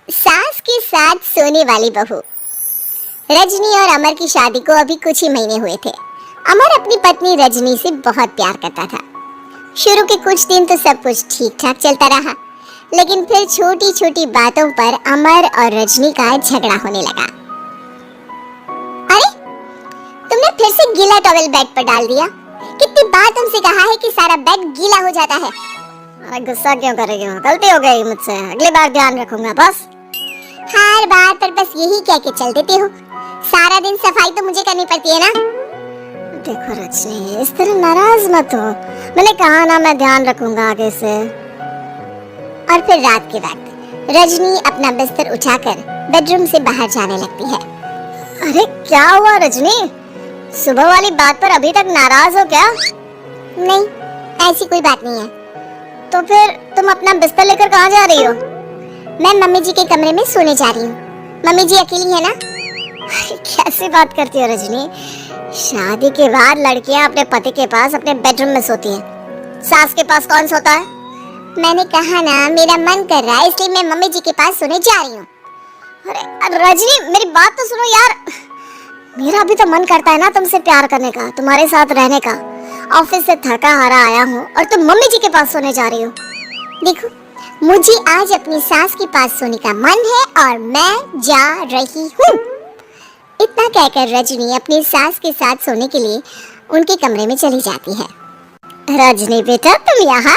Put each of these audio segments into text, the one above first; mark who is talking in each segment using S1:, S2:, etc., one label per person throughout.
S1: सास के साथ सोने वाली बहू। रजनी और अमर की शादी को अभी कुछ ही महीने हुए थे। अमर अपनी पत्नी रजनी से बहुत प्यार करता था। शुरू के कुछ दिन तो सब कुछ ठीक ठाक चलता रहा, लेकिन फिर छोटी छोटी बातों पर अमर और रजनी का झगड़ा होने लगा। अरे, तुमने फिर से गीला टॉवेल बेड पर डाल दिया। कितनी बार तुमसे कहा है कि सारा बेड गीला हो जाता है।
S2: अरे गुस्सा क्यों कर रही हो? गलती हो गई मुझसे, अगली बार ध्यान रखूंगा बस।
S1: हर बात पर बस यही कह के चल देते हो। सारा दिन सफाई तो मुझे करनी पड़ती है ना।
S2: देखो रजनी, इस तरह नाराज मत हो। मैंने कहा ना, मैं ध्यान रखूंगा आगे से।
S1: और फिर रात के वक्त रजनी अपना बिस्तर उठाकर बेडरूम से बाहर जाने लगती है।
S2: अरे क्या हुआ रजनी? सुबह वाली बात पर अभी तक नाराज हो क्या?
S1: नहीं, ऐसी कोई बात नहीं है।
S2: तो फिर तुम अपना बिस्तर लेकर कहाँ जा रही हो?
S1: मैं मम्मी जी के कमरे में सोने जा रही हूँ। मम्मी जी अकेली है ना।
S2: कैसी बात करती हो रजनी? शादी के बाद लड़कियाँ अपने पति के पास अपने बेडरूम में सोती हैं। सास के पास कौन सोता है?
S1: मैंने कहा ना, मेरा मन कर रहा है इसलिए मैं मम्मी जी के पास सोने जा रही हूँ।
S2: अरे रजनी, मेरी बात तो सुनो यार। मेरा भी तो मन करता है ना तुमसे प्यार करने का, तुम्हारे साथ रहने का। ऑफिस से थका हारा आया हूँ और तुम मम्मी जी के पास सोने जा रही हो।
S1: देखो, मुझे आज अपनी सास के पास सोने का मन है और मैं जा रही हूँ। इतना कहकर रजनी अपनी सास के साथ सोने के लिए उनके कमरे में चली जाती है।
S2: रजनी बेटा, तुम यहाँ?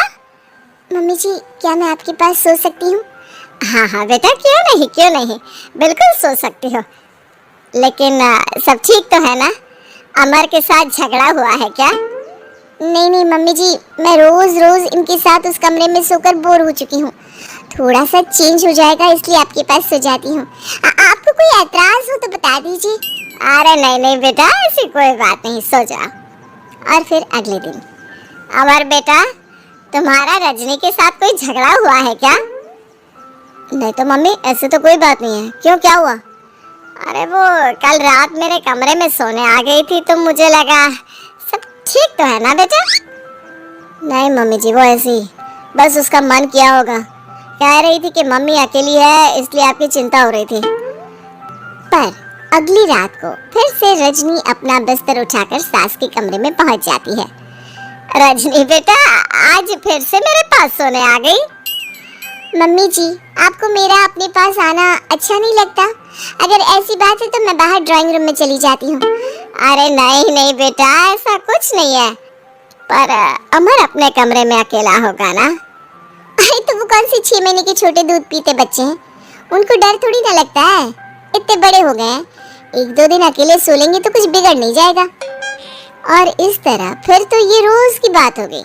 S1: मम्मी जी, क्या मैं आपके पास सो सकती हूँ?
S2: हाँ हाँ बेटा, क्यों नहीं क्यों नहीं, बिल्कुल सो सकती हो। लेकिन सब ठीक तो है ना? अमर के साथ झगड़ा हुआ है क्या?
S1: नहीं नहीं मम्मी जी, मैं रोज रोज इनके साथ उस कमरे में सोकर बोर हो चुकी हूँ। थोड़ा सा चेंज हो जाएगा इसलिए आपके पास सो जाती हूँ। आपको कोई एतराज हो तो बता दीजिए।
S2: अरे नहीं नहीं बेटा, ऐसी कोई बात नहीं, सो जाओ।
S1: और फिर अगले दिन।
S2: अमर बेटा, तुम्हारा रजनी के साथ कोई झगड़ा हुआ है क्या? नहीं तो मम्मी, ऐसे तो कोई बात नहीं है। क्यों, क्या हुआ? अरे वो कल रात मेरे कमरे में सोने आ गई थी तो मुझे लगा सब ठीक तो है ना बेटा?
S1: नहीं मम्मी जी, वो ऐसी
S2: बस उसका मन किया होगा। कह रही थी कि मम्मी अकेली है इसलिए आपकी चिंता हो रही थी।
S1: पर अगली रात को फिर से रजनी अपना बिस्तर उठाकर सास के कमरे में पहुंच जाती है।
S2: रजनी बेटा, आज फिर से मेरे पास सोने आ गई।
S1: मम्मी जी, आपको मेरा अपने पास आना अच्छा नहीं लगता? अगर ऐसी बात है तो मैं बाहर ड्राइंग रूम में चली जाती हूँ।
S2: अरे नहीं नहीं बेटा, ऐसा कुछ नहीं है। पर अमर अपने कमरे में अकेला होगा ना?
S1: अरे तो वो कौन सी 6 महीने के छोटे दूध पीते बच्चे हैं, उनको डर थोड़ी ना लगता है। इतने बड़े हो गए हैं, 1-2 दिन अकेले सो लेंगे तो कुछ बिगड़ नहीं जाएगा। और इस तरह फिर तो ये रोज की बात हो गई।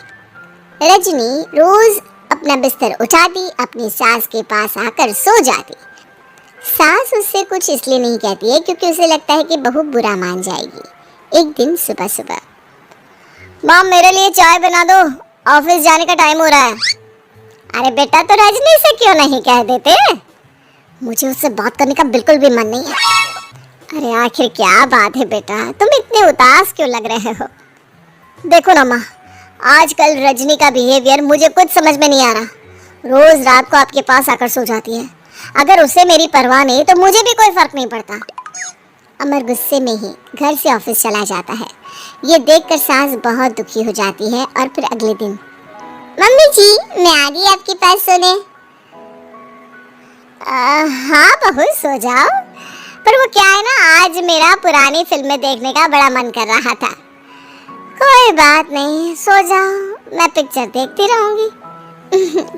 S1: रजनी रोज अपना बिस्तर उठाती, अपनी सास के पास आकर सो जाती। सास उससे कुछ इसलिए नहीं कहती है क्योंकि उसे लगता है कि बहू बुरा मान जाएगी। एक दिन सुबह सुबह,
S2: माँ मेरे लिए चाय बना दो, ऑफिस जाने का टाइम हो रहा है। अरे बेटा, तो रजनी से क्यों नहीं कह देते? मुझे उससे बात करने का बिल्कुल भी मन नहीं है। अरे आखिर क्या बात है बेटा, तुम इतने उदास क्यों लग रहे हो? देखो ना माँ, आजकल रजनी का बिहेवियर मुझे कुछ समझ में नहीं आ रहा। रोज रात को आपके पास आकर सो जाती है। अगर उसे मेरी परवाह नहीं तो मुझे भी कोई फर्क नहीं पड़ता।
S1: अमर गुस्से में ही घर से ऑफिस चला जाता है। ये देखकर सास बहुत दुखी हो जाती है। और फिर अगले दिन, मम्मी जी, मैं आ गई आपके पास सोने।
S2: हाँ बहू, सो जाओ। पर वो क्या है ना, आज मेरा पुरानी फिल्में देखने का बड़ा मन कर रहा था।
S1: कोई बात नहीं, सो जाओ, मैं पिक्चर देखती रहूंगी।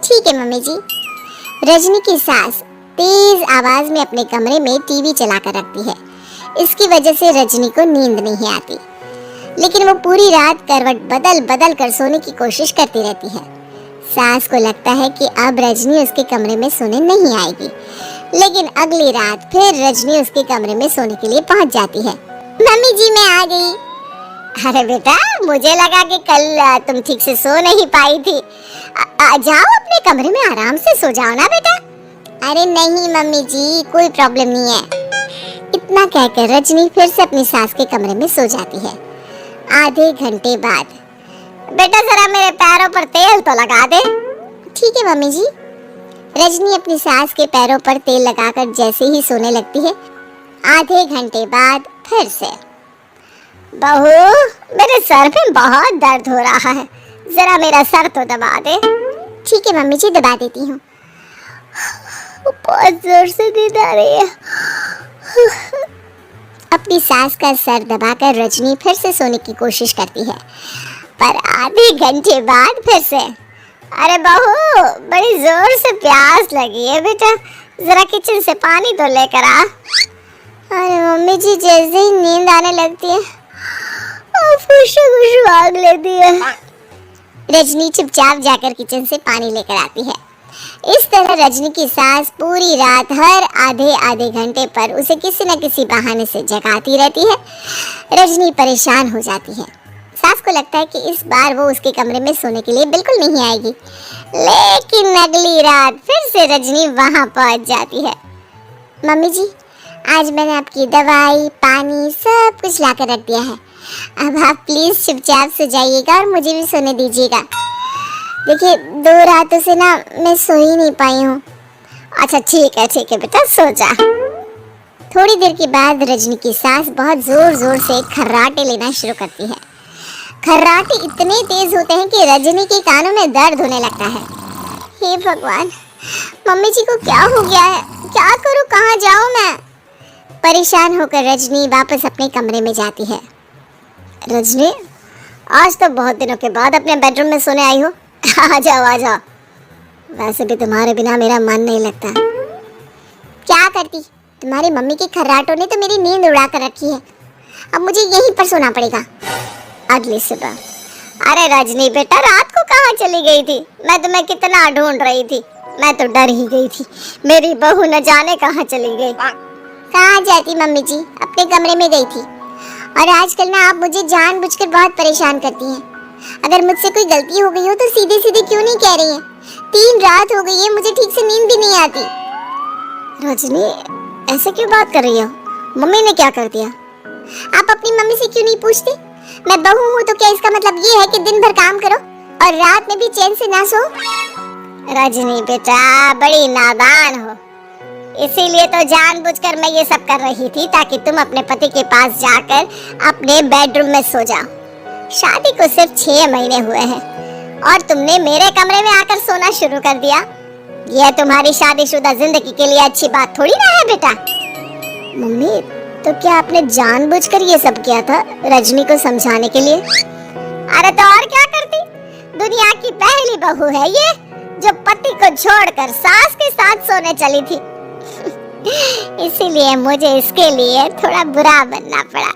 S1: ठीक है मम्मी जी। रजनी की सास तेज आवाज में अपने कमरे में टीवी चलाकर रखती है। इसकी वजह से रजनी को नींद नहीं आती, लेकिन वो पूरी रात करवट बदल बदल कर सोने की कोशिश करती रहती है। सास को लगता है कि अब रजनी उसके कमरे में सोने नहीं आएगी, लेकिन अगली रात फिर रजनी उसके कमरे में सोने के लिए पहुंच जाती है। मम्मी जी, मैं आ गई।
S2: अरे बेटा, मुझे लगा कि कल तुम ठीक से सो नहीं पाई थी। जाओ अपने कमरे में आराम से सो जाओ ना बेटा।
S1: अरे नहीं मम्मी जी, कोई प्रॉब्लम नहीं है। इतना कहकर रजनी फिर से अपनी सास के कमरे में सो जाती है। आधे घंटे बाद,
S2: बेटा जरा मेरे पैरों पर तेल तो लगा दे।
S1: ठीक है मम्मी जी। रजनी अपनी सास के पैरों पर तेल लगाकर जैसे ही सोने लगती है, आधे घंटे बाद फिर से,
S2: बहू मेरे सर में बहुत दर्द हो रहा है, जरा मेरा सर तो दबा दे।
S1: ठीक है मम्मी जी, दबा देती हूँ।
S2: बहुत जोर से नींद आ रही है।
S1: अपनी सास का सर दबाकर रजनी फिर से सोने की कोशिश करती है, पर आधे घंटे बाद फिर से।
S2: अरे बहू बड़ी जोर से प्यास लगी है बेटा, जरा किचन से पानी तो लेकर आ।
S1: अरे मम्मी जी, जैसे ही नींद आने लगती है
S2: खुशबू आग लेती है।
S1: रजनी चुपचाप जाकर किचन से पानी लेकर आती है। इस तरह रजनी की सास पूरी रात हर आधे आधे घंटे पर उसे किसी न किसी बहाने से जगाती रहती है। रजनी परेशान हो जाती है। सास को लगता है कि इस बार वो उसके कमरे में सोने के लिए बिल्कुल नहीं आएगी, लेकिन अगली रात फिर से रजनी वहां पहुंच जाती है। मम्मी जी, आज मैंने आपकी दवाई, पानी सब कुछ लाकर रख दिया है। अब आप प्लीज चुपचाप से जाइएगा और मुझे भी सोने दीजिएगा। देखिए, 2 रातों से ना मैं सो ही नहीं पाई हूँ।
S2: अच्छा ठीक है बेटा, सो जा।
S1: थोड़ी देर के बाद रजनी की सास बहुत जोर जोर से खर्राटे लेना शुरू करती है। खर्राटे इतने तेज होते हैं कि रजनी के कानों में दर्द होने लगता है। हे भगवान, मम्मी जी को क्या हो गया है? क्या करूँ, कहाँ जाऊँ मैं? परेशान होकर रजनी वापस अपने कमरे में जाती है।
S2: रजनी, आज तो बहुत दिनों के बाद अपने बेडरूम में सोने आई हो। आ जाओ। वैसे भी तुम्हारे बिना मेरा मन नहीं लगता।
S1: क्या करती, तुम्हारी मम्मी के खर्राटों ने तो मेरी नींद उड़ा कर रखी है। अब मुझे यहीं पर सोना पड़ेगा
S2: अगली सुबह। अरे रजनी बेटा, रात को कहाँ चली गई थी? मैं तुम्हें कितना ढूंढ रही थी, मैं तो डर ही गई थी। मेरी बहू न जाने कहाँ चली गई।
S1: कहाँ जाती मम्मी जी, अपने कमरे में गई थी। और आजकल ना आप मुझे जानबूझकर बहुत परेशान करती हैं। अगर मुझसे कोई गलती हो गई हो तो सीधे सीधे क्यों नहीं कह रही हैं? 3 रात हो गई है, मुझे ठीक से नींद भी नहीं आती।
S2: रजनी, ऐसे क्यों बात कर रही हो? मम्मी ने क्या कर दिया?
S1: आप अपनी मम्मी से क्यों नहीं पूछती? मैं बहू हूँ तो क्या इसका मतलब ये है कि दिन भर काम करो और रात में भी चैन से ना सो?
S2: रजनी बेटा, बड़ी नादान हो। इसीलिए तो जानबूझकर मैं ये सब कर रही थी, ताकि तुम अपने पति के पास जाकर अपने बेडरूम में सो जाओ। शादी को सिर्फ 6 महीने हुए हैं और तुमने मेरे कमरे में आकर सोना शुरू कर दिया। यह तुम्हारी शादीशुदा जिंदगी के लिए अच्छी बात थोड़ी ना है बेटा।
S1: मम्मी, तो क्या आपने जानबूझकर ये सब किया था रजनी को समझाने के लिए?
S2: अरे तो और क्या करती? दुनिया की पहली बहू है ये, जो पति को छोड़कर सास के साथ सोने चली थी। इसीलिए मुझे इसके लिए थोड़ा बुरा बनना पड़ा।